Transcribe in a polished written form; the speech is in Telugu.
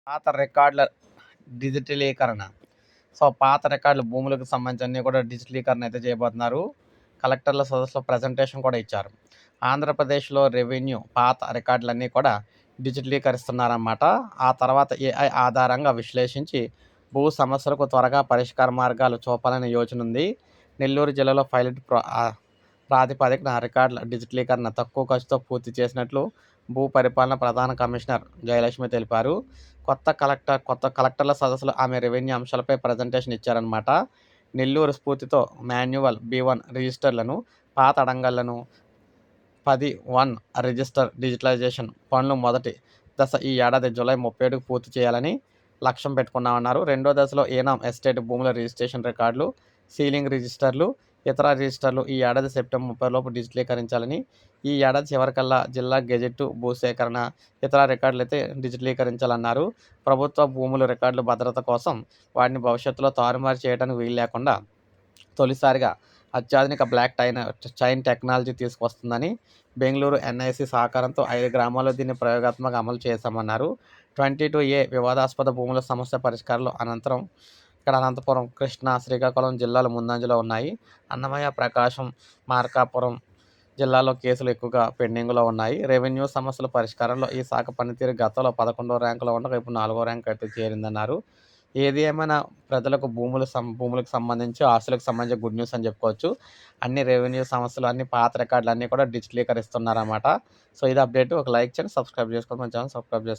పాత రికార్డుల డిజిటలీకరణ. పాత రికార్డులు భూములకు సంబంధించి అన్నీ కూడా డిజిటలీకరణ అయితే చేయబోతున్నారు. కలెక్టర్ల సదస్సులో ప్రజెంటేషన్ కూడా ఇచ్చారు. ఆంధ్రప్రదేశ్‌లో రెవెన్యూ పాత రికార్డులన్నీ కూడా డిజిటలీకరిస్తున్నారన్నమాట. ఆ తర్వాత ఏఐ ఆధారంగా విశ్లేషించి భూ సమస్యలకు త్వరగా పరిష్కార మార్గాలు చూపాలనే యోచన ఉంది. నెల్లూరు జిల్లాలో పైలట్ ప్రాతిపదికన రికార్డుల డిజిటలీకరణ తక్కువ ఖర్చుతో పూర్తి చేసినట్లు భూ పరిపాలన ప్రధాన కమిషనర్ జయలక్ష్మి తెలిపారు. కొత్త కలెక్టర్ల సదస్సులో ఆమె రెవెన్యూ అంశాలపై ప్రజెంటేషన్ ఇచ్చారన్నమాట. నెల్లూరు స్ఫూర్తితో మాన్యువల్ B1 రిజిస్టర్లను, పాత అడంగళ్లను 10(1) రిజిస్టర్ డిజిటలైజేషన్ పనులు మొదటి దశ ఈ ఏడాది జూలై 31కి పూర్తి చేయాలని లక్ష్యం పెట్టుకున్నామన్నారు. రెండో దశలో ఏనాం ఎస్టేట్ భూముల రిజిస్ట్రేషన్ రికార్డులు, సీలింగ్ రిజిస్టర్లు, ఇతర రిజిస్టర్లు ఈ ఏడాది సెప్టెంబర్ 30 లోపు డిజిటలీకరించాలని, ఈ ఏడాది చివరికల్లా జిల్లా గెజెట్టు, భూసేకరణ, ఇతర రికార్డులైతే డిజిటలీకరించాలన్నారు. ప్రభుత్వ భూముల రికార్డుల భద్రత కోసం వాటిని భవిష్యత్తులో తారుమారు చేయడానికి వీలు లేకుండా తొలిసారిగా అత్యాధునిక బ్లాక్ చైన్ టెక్నాలజీ తీసుకొస్తుందని, బెంగళూరు ఎన్ఐసి సహకారంతో 5 గ్రామాల్లో దీన్ని ప్రయోగాత్మకంగా అమలు చేశామన్నారు. 22A వివాదాస్పద భూముల సమస్య పరిష్కారంలో అనంతపురం, కృష్ణా, శ్రీకాకుళం జిల్లాలు ముందంజలో ఉన్నాయి. అన్నమయ్య, ప్రకాశం, మార్కాపురం జిల్లాల్లో కేసులు ఎక్కువగా పెండింగ్‌లో ఉన్నాయి. రెవెన్యూ సమస్యల పరిష్కారంలో ఈ శాఖ పనితీరు గతంలో 11వ ర్యాంకులో ఉండగా ఇప్పుడు 4వ ర్యాంక్ అయితే చేరిందన్నారు. ఏది ఏమైనా ప్రజలకు భూములకు సంబంధించి, ఆస్తులకు సంబంధించి గుడ్ న్యూస్ అని చెప్పుకోవచ్చు. అన్ని రెవెన్యూ సమస్యలు, అన్ని పాత రికార్డులు అన్నీ కూడా డిజిటలీకరిస్తున్నారన్నమాట. ఇది అప్డేట్. ఒక లైక్ చేయండి, సబ్స్క్రైబ్ చేసుకోండి. మన ఛానల్ సబ్స్క్రైబ్ చేసుకోండి.